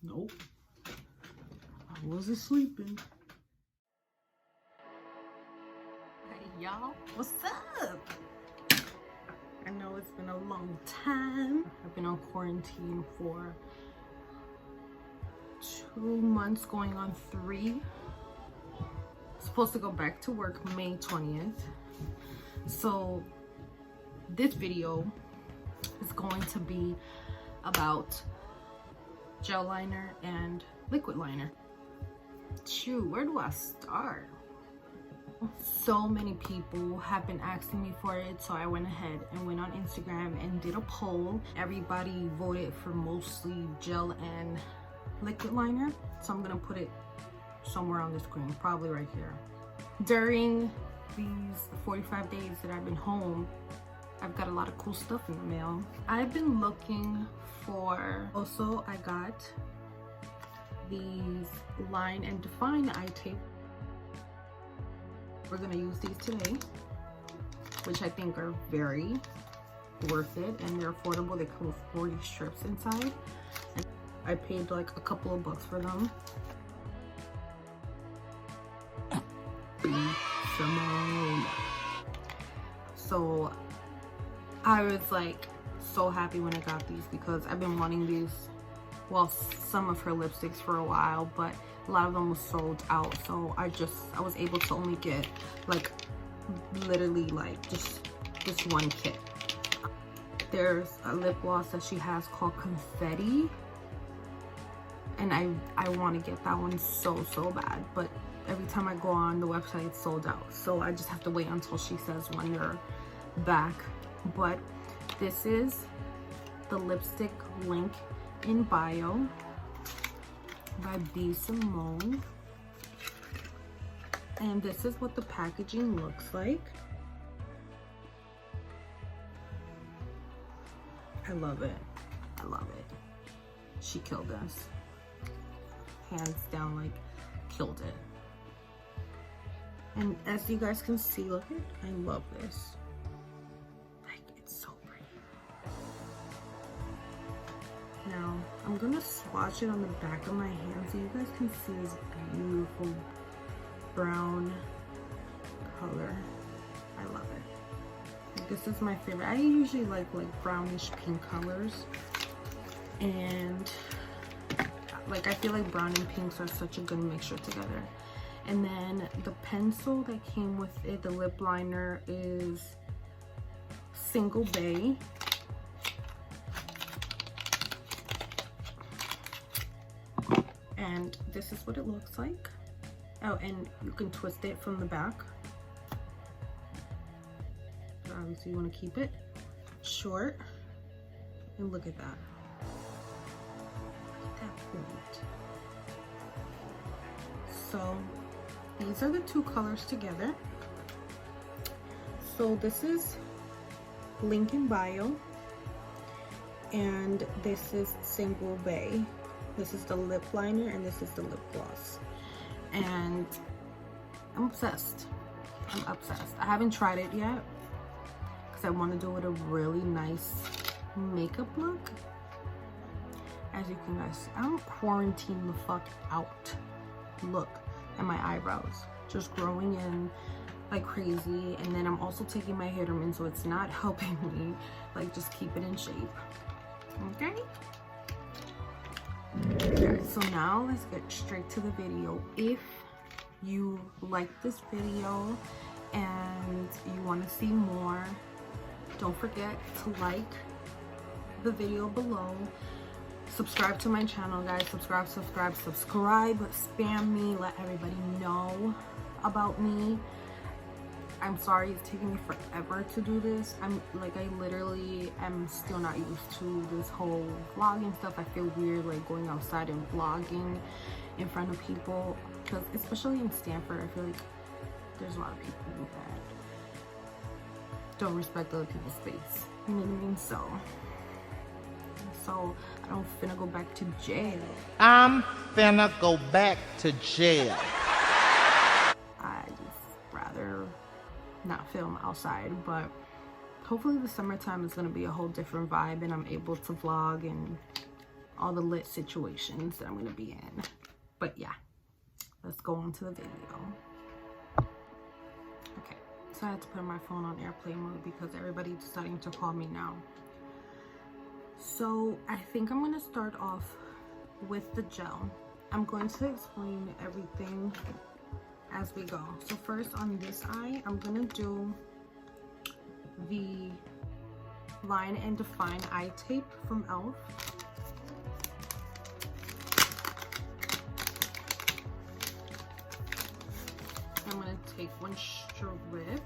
Nope. I wasn't sleeping. Hey y'all, what's up? I know it's been a long time. I've been on quarantine for 2 months going on 3. Supposed to go back to work May 20th. So this video is going to be about gel liner and liquid liner. Shoot, where do I start? So many people have been asking me for it, so I went ahead and went on Instagram and did a poll. Everybody voted for mostly gel and liquid liner, so I'm gonna put it somewhere on the screen, probably right here. During these 45 days that I've been home, I've got a lot of cool stuff in the mail. I've been looking for, also I got these Line and Define eye tape. We're gonna use these today, which I think are very worth it, and they're affordable. They come with 40 strips inside. And I paid like a couple of bucks for them. Simone. So I was like so happy when I got these because I've been wanting these, well, some of her lipsticks for a while, but a lot of them was sold out. So I was able to only get like literally like just this one kit. There's a lip gloss that she has called Confetti, and I want to get that one so bad, but every time I go on the website it's sold out, so I just have to wait until she says when they're back. But this is the lipstick link in bio by B. Simone, and this is what the packaging looks like. I love it. I love it. She killed us. Hands down, like, killed it. And as you guys can see, look at, I love this. Like, it's so pretty. Now, I'm gonna swatch it on the back of my hand so you guys can see this beautiful brown color. I love it. Like, this is my favorite. I usually like brownish pink colors, and like I feel like brown and pinks are such a good mixture together. And then the pencil that came with it, the lip liner, is Single Bay. And this is what it looks like. Oh, and you can twist it from the back. So obviously you want to keep it short. And look at that. Look at that point. So these are the 2 colors together. So this is link in bio, and this is Single Bay. This is the lip liner, and this is the lip gloss. And I'm obsessed. I'm obsessed. I haven't tried it yet because I want to do it a really nice makeup look. As you can guys see, I'm quarantined the fuck out. Look at my eyebrows, just growing in like crazy. And then I'm also taking my Hitermin, so it's not helping me like just keep it in shape. Okay. Okay, so now let's get straight to the video. If you like this video and you want to see more, don't forget to like the video below. Subscribe to my channel, guys. Subscribe. Spam me. Let everybody know about me. I'm sorry it's taking me forever to do this. I literally am still not used to this whole vlogging stuff. I feel weird like going outside and vlogging in front of people, because especially in Stanford, I feel like there's a lot of people that don't respect other people's space. You know what I mean? So I don't finna go back to jail. I'm finna go back to jail. I just rather not film outside, but hopefully the summertime is gonna be a whole different vibe and I'm able to vlog and all the lit situations that I'm gonna be in. But yeah, let's go on to the video. Okay, so I had to put my phone on airplane mode because everybody's starting to call me now. So I think I'm gonna start off with the gel. I'm going to explain everything as we go. So first on this eye, I'm gonna do the Line and Define eye tape from e.l.f. I'm gonna take one strip.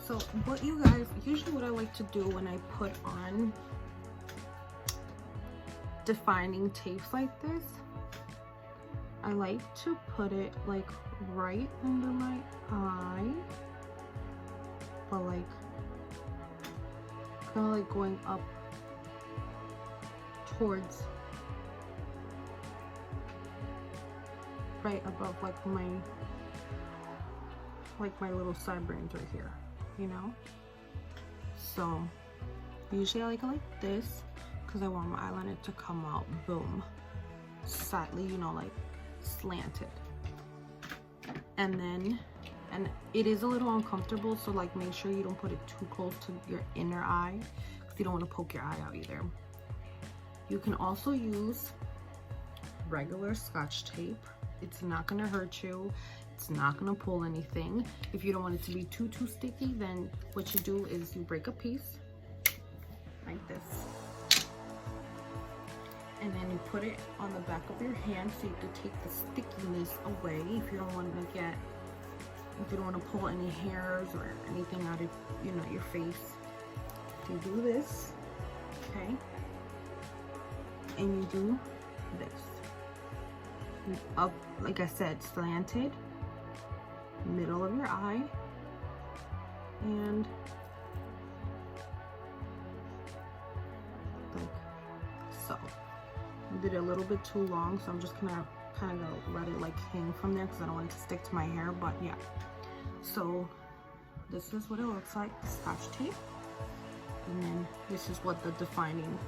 So what you guys, usually what I like to do when I put on defining tapes like this, I like to put it like right under my eye, but like kind of like going up towards right above like my little sideburns right here, you know. So usually I like it like this because I want my eyeliner to come out, boom, slightly, you know, like slanted. And then, and it is a little uncomfortable, so like make sure you don't put it too close to your inner eye because you don't want to poke your eye out either. You can also use regular Scotch tape. It's not going to hurt you. It's not going to pull anything. If you don't want it to be too sticky, then what you do is you break a piece like this, and then you put it on the back of your hand so you can take the stickiness away. If you don't want to get, if you don't want to pull any hairs or anything out of, you know, your face, you do this, okay, and you do this. Up, like I said, slanted, middle of your eye, and like so. I did it a little bit too long, so I'm just gonna kind of let it like hang from there because I don't want it to stick to my hair. But yeah, so this is what it looks like, Scotch tape, and then this is what the defining.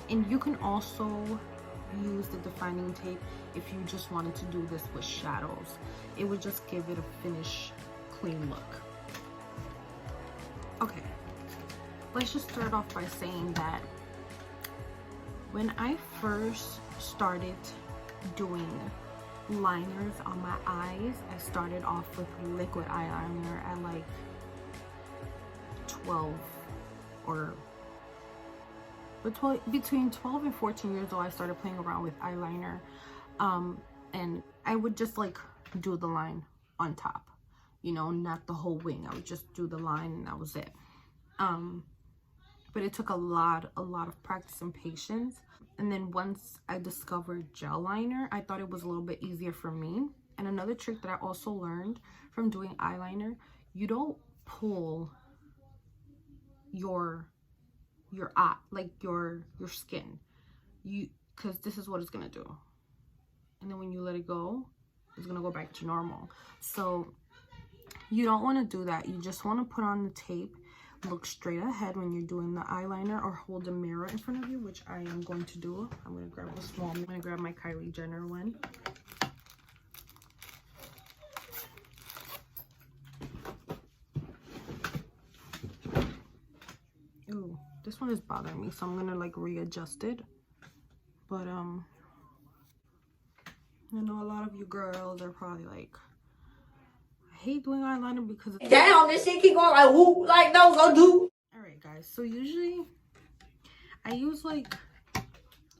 And you can also use the defining tape if you just wanted to do this with shadows. It would just give it a finished, clean look. Okay, let's just start off by saying that when I first started doing liners on my eyes, I started off with liquid eyeliner at like 12 or between 12 and 14 years old. I started playing around with eyeliner, and I would just like do the line on top, you know, not the whole wing. I would just do the line and that was it. But it took a lot of practice and patience. And then once I discovered gel liner, I thought it was a little bit easier for me. And another trick that I also learned from doing eyeliner, you don't pull your eye, like your skin, because this is what it's gonna do, and then when you let it go, it's gonna go back to normal. So you don't want to do that. You just want to put on the tape, look straight ahead when you're doing the eyeliner, or hold a mirror in front of you, which I am going to do. I'm gonna grab a small, I'm gonna grab my Kylie Jenner one. Ooh, this one is bothering me, so I'm gonna like readjust it. But I know a lot of you girls are probably like, I hate doing eyeliner because damn, this shit keep going like who, like no, go do. Alright guys, so usually I use like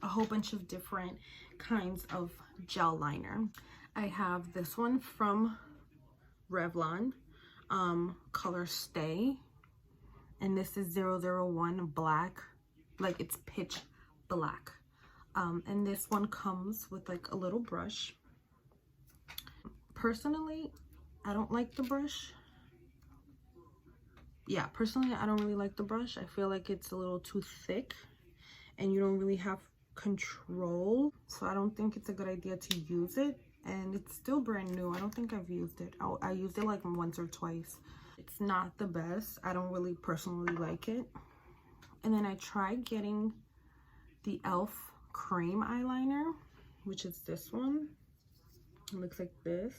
a whole bunch of different kinds of gel liner. I have this one from Revlon, ColorStay, and this is 001 black, like it's pitch black. And this one comes with like a little brush. Personally, I don't like the brush. Yeah, personally, I don't really like the brush. I feel like it's a little too thick and you don't really have control. So I don't think it's a good idea to use it. And it's still brand new. I don't think I've used it. I used it like once or twice. It's not the best. I don't really personally like it. And then I tried getting the e.l.f. Cream Eyeliner, which is this one. It looks like this.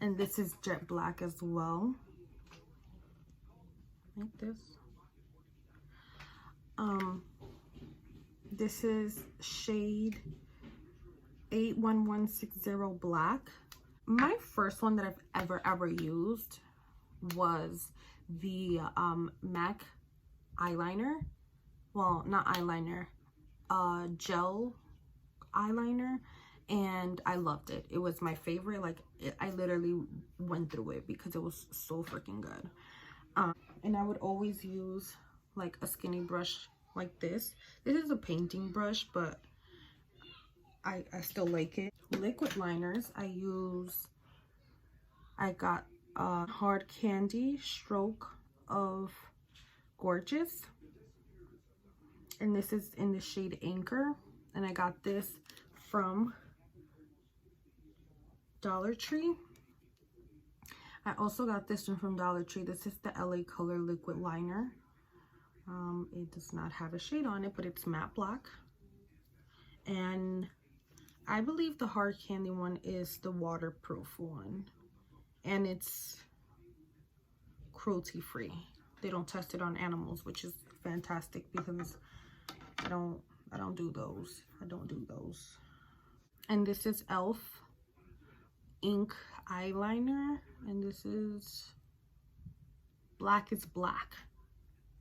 And this is jet black as well. Like this. This is shade 81160 black. My first one that I've ever used was the MAC eyeliner. Well, not eyeliner, gel eyeliner, and I loved it. It was my favorite. Like I literally went through it because it was so freaking good. And I would always use like a skinny brush like this. This is a painting brush, but I still like it. Liquid liners, I got a Hard Candy Stroke of Gorgeous, and this is in the shade Anchor, and I got this from Dollar Tree. I also got this one from Dollar Tree. This is the LA Color Liquid Liner. It does not have a shade on it, but it's matte black. And I believe the Hard Candy one is the waterproof one. And it's cruelty free. They don't test it on animals, which is fantastic because I don't do those. I don't do those. And this is e.l.f. Ink eyeliner, and this is Blackest black.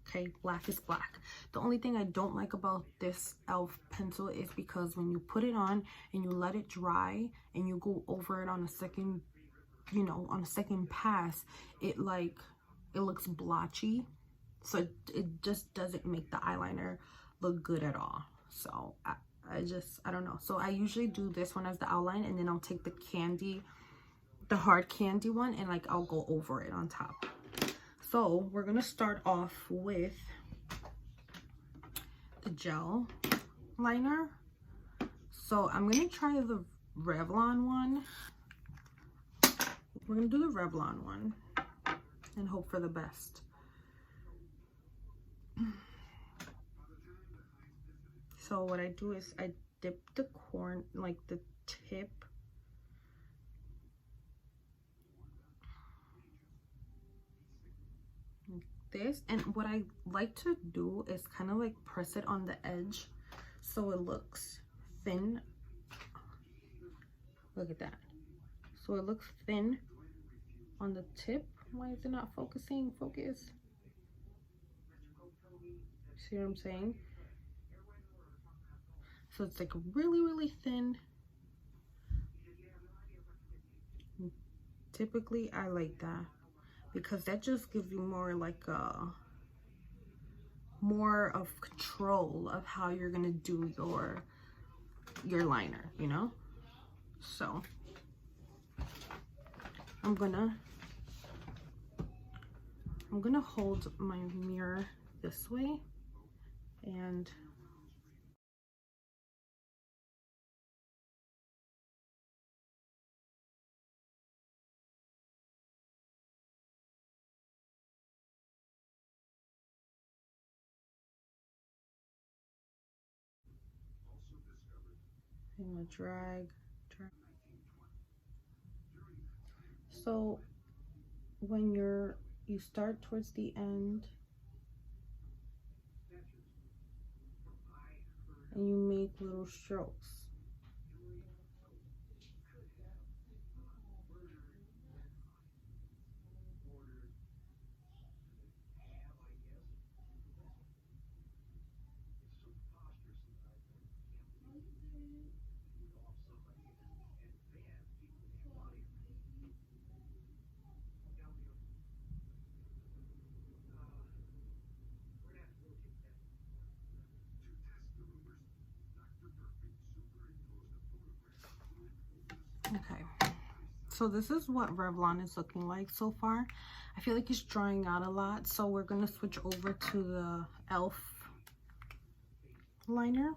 Okay, Blackest black. The only thing I don't like about this e.l.f. pencil is because when you put it on and you let it dry and you go over it on a second, you know, on a second pass, it looks blotchy. So it just doesn't make the eyeliner look good at all. So I don't know. So I usually do this one as the outline, and then I'll take the Hard Candy one, and like I'll go over it on top. So we're gonna start off with the gel liner. So I'm gonna try the Revlon one. We're gonna do the Revlon one and hope for the best. So what I do is I dip the like the tip like this, and what I like to do is kind of like press it on the edge so it looks thin. Look at that. So it looks thin on the tip. Why is it not focusing? Focus. See what I'm saying? So it's like really thin. Typically I like that because that just gives you more like more of control of how you're gonna do your liner, you know. So I'm gonna hold my mirror this way, and I'm gonna drag. So when you start towards the end and you make little strokes. Okay, so this is what Revlon is looking like so far. I feel like it's drying out a lot, so we're gonna switch over to the e.l.f. liner.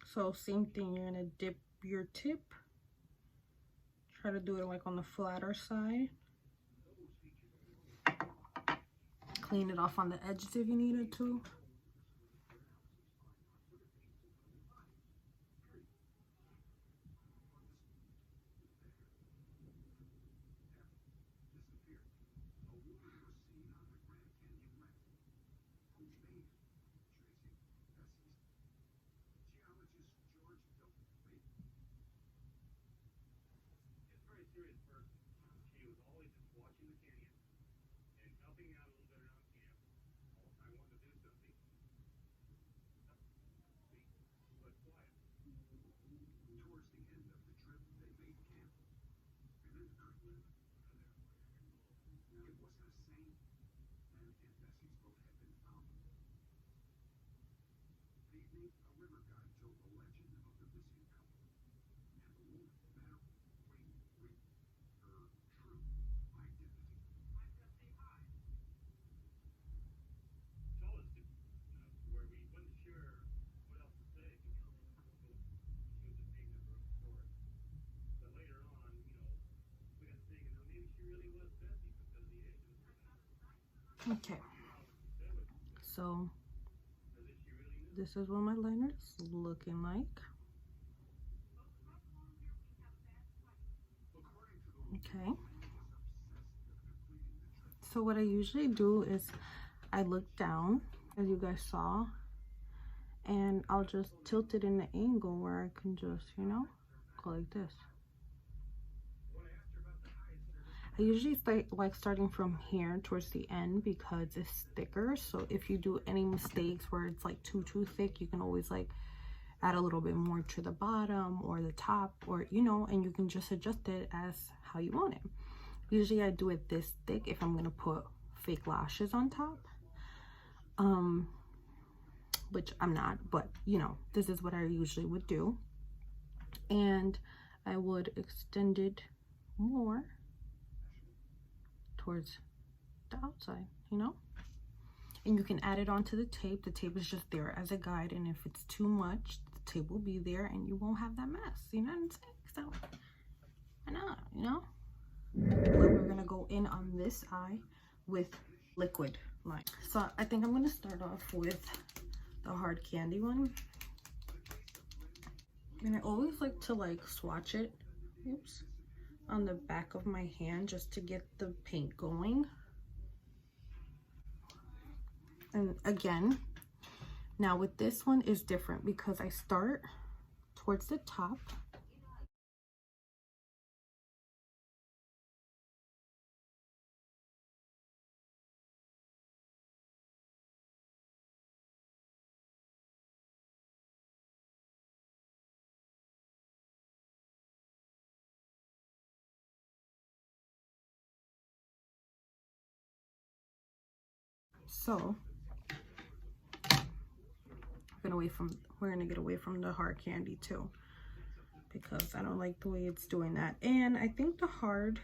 So same thing, you're gonna dip your tip, try to do it like on the flatter side. clean it off on the edges if you needed to. Okay, so this is what my liner is looking like. Okay, so what I usually do is I look down, as you guys saw, and I'll just tilt it in the angle where I can just, you know, go like this. I usually like starting from here towards the end because it's thicker. So if you do any mistakes where it's like too thick, you can always like add a little bit more to the bottom or the top, or you know, and you can just adjust it as how you want it. Usually I do it this thick if I'm gonna put fake lashes on top, which I'm not, but you know, this is what I usually would do. And I would extend it more towards the outside, you know, and you can add it onto the tape. The tape is just there as a guide, and if it's too much, the tape will be there and you won't have that mess, you know what I'm saying? So why not, you know? But we're gonna go in on this eye with liquid line. So I think I'm gonna start off with the hard candy one, and I always like to like swatch it, oops, on the back of my hand just to get the paint going. And again, now with this one is different because I start towards the top, so we're gonna get away from the hard candy too, because I don't like the way it's doing that. And I think the hard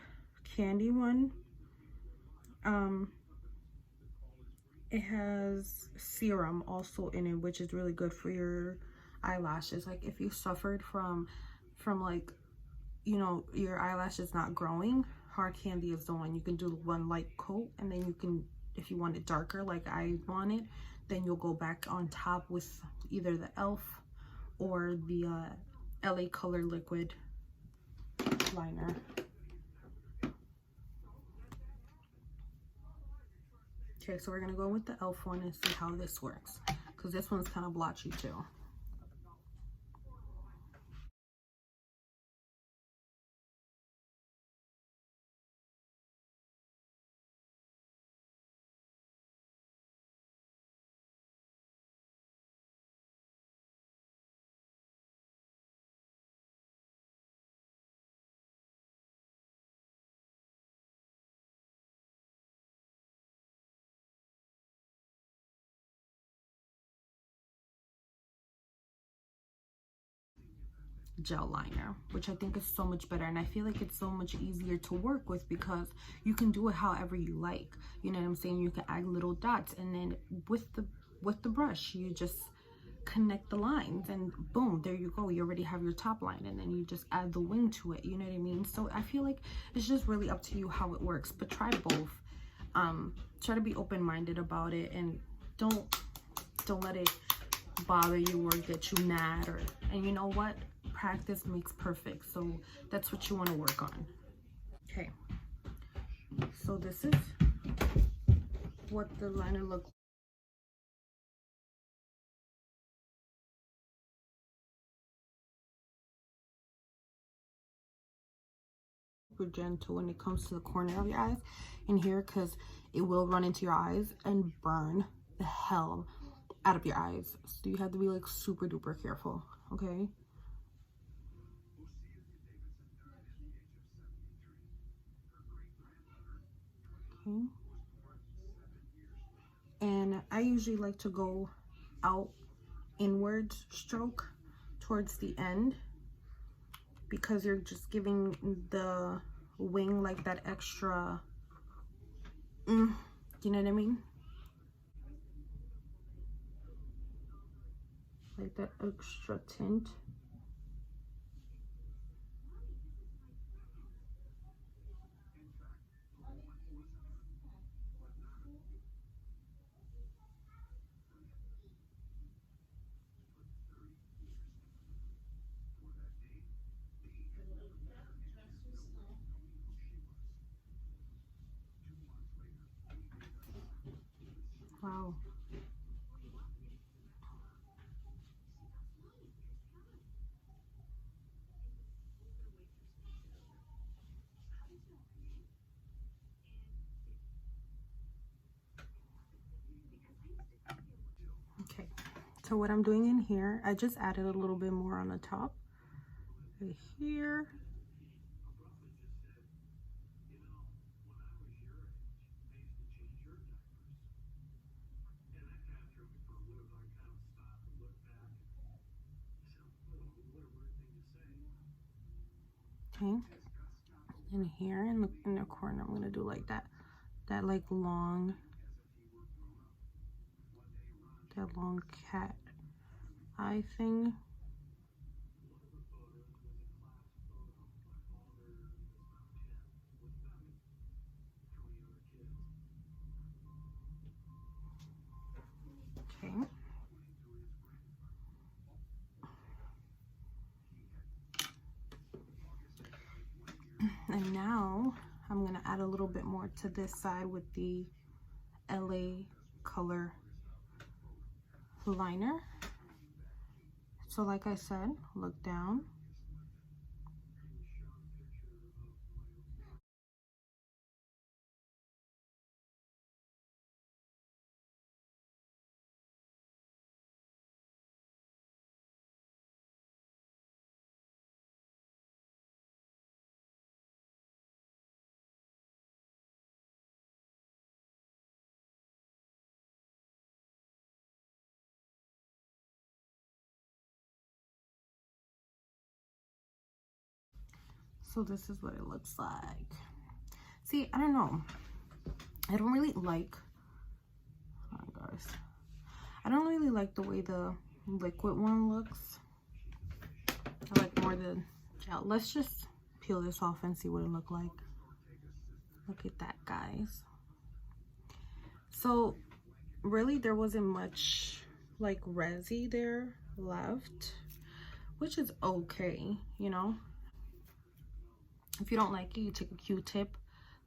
candy one, it has serum also in it, which is really good for your eyelashes. Like if you suffered from like, you know, your eyelashes not growing, hard candy is the one. You can do one light coat, and then you can, if you want it darker like I want it, then you'll go back on top with either the e.l.f. or the LA Color liquid liner. Okay, so we're gonna go with the e.l.f. one and see how this works, because this one's kind of blotchy too. Gel liner, which I think is so much better, and I feel like it's so much easier to work with because you can do it however you like, you know what I'm saying? You can add little dots, and then with the brush you just connect the lines, and boom, there you go, you already have your top line, and then you just add the wing to it, you know what I mean? So I feel like it's just really up to you how it works, but try both. Try to be open-minded about it, and don't let it bother you or get you mad. And you know what, practice makes perfect, so that's what you want to work on. Okay, so this is what the liner looks like. Super gentle when it comes to the corner of your eyes in here, because it will run into your eyes and burn the hell out of your eyes, so you have to be like super duper careful. Okay, and I usually like to go out inwards stroke towards the end, because you're just giving the wing like that extra, you know what I mean, like that extra tint. Wow. Okay, so what I'm doing in here, I just added a little bit more on the top right here. Okay, and here in the corner, I'm gonna do like that like long cat eye thing. Okay, and now I'm gonna add a little bit more to this side with the LA color liner. So like I said, look down. So this is what it looks like. See, I don't know. I don't really like, oh guys, I don't really like the way the liquid one looks. I like more the gel. Let's just peel this off and see what it looked like. Look at that, guys. So really there wasn't much like resi there left, which is okay, you know. If you don't like it, you take a Q-tip,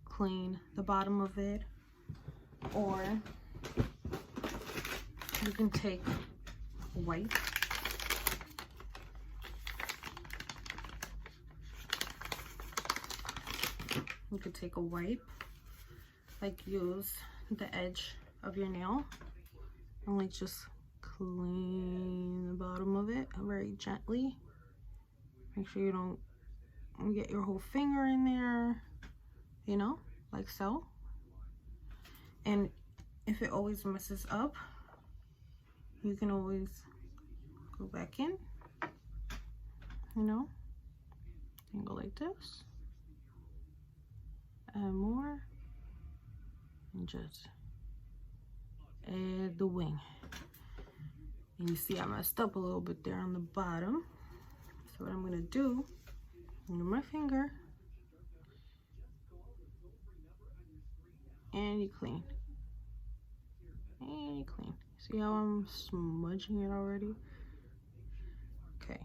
clean the bottom of it, or you can take a wipe. You could take a wipe, like use the edge of your nail and like just clean the bottom of it very gently. Make sure you don't get your whole finger in there, you know, like so. And if it always messes up, you can always go back in, you know, and go like this, add more, and just add the wing. And you see I messed up a little bit there on the bottom. So what I'm gonna do, under my finger, and you clean. And you clean. See how I'm smudging it already? Okay.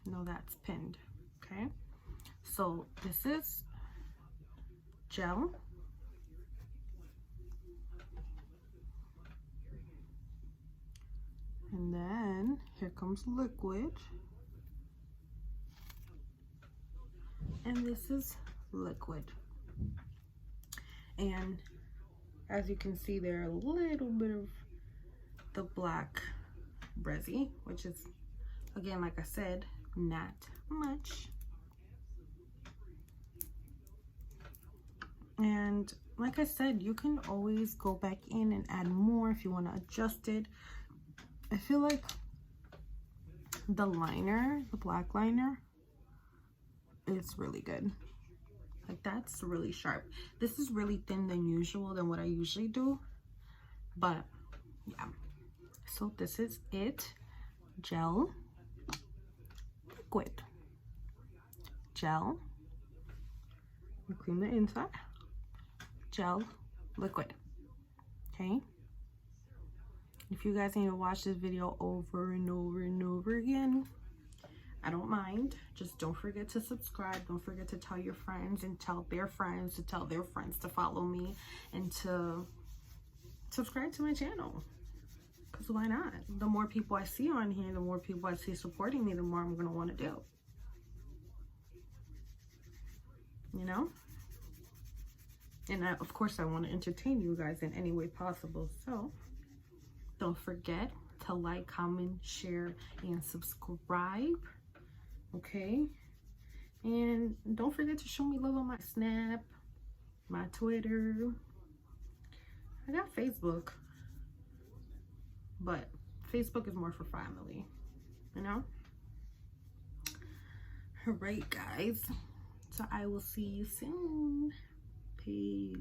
No, that's pinned. Okay. So this is gel. And then here comes liquid. And this is liquid. And as you can see, there are a little bit of the black resi, which is, again, like I said, not much. And like I said, you can always go back in and add more if you want to adjust it. I feel like the liner, the black liner, is really good. Like, that's really sharp. This is really thin than usual than what I usually do, but yeah. So this is it. Gel, liquid, gel, you clean the inside, gel, liquid. Okay, if you guys need to watch this video over and over and over again, I don't mind. Just don't forget to subscribe. Don't forget to tell your friends and tell their friends to tell their friends to follow me and to subscribe to my channel. Because why not? The more people I see on here, the more people I see supporting me, the more I'm going to want to do. You know? And of course, I want to entertain you guys in any way possible. So don't forget to like, comment, share, and subscribe. Okay? And don't forget to show me love on my Snap, my Twitter. I got Facebook, but Facebook is more for family, you know? All right, guys. So I will see you soon. Peace.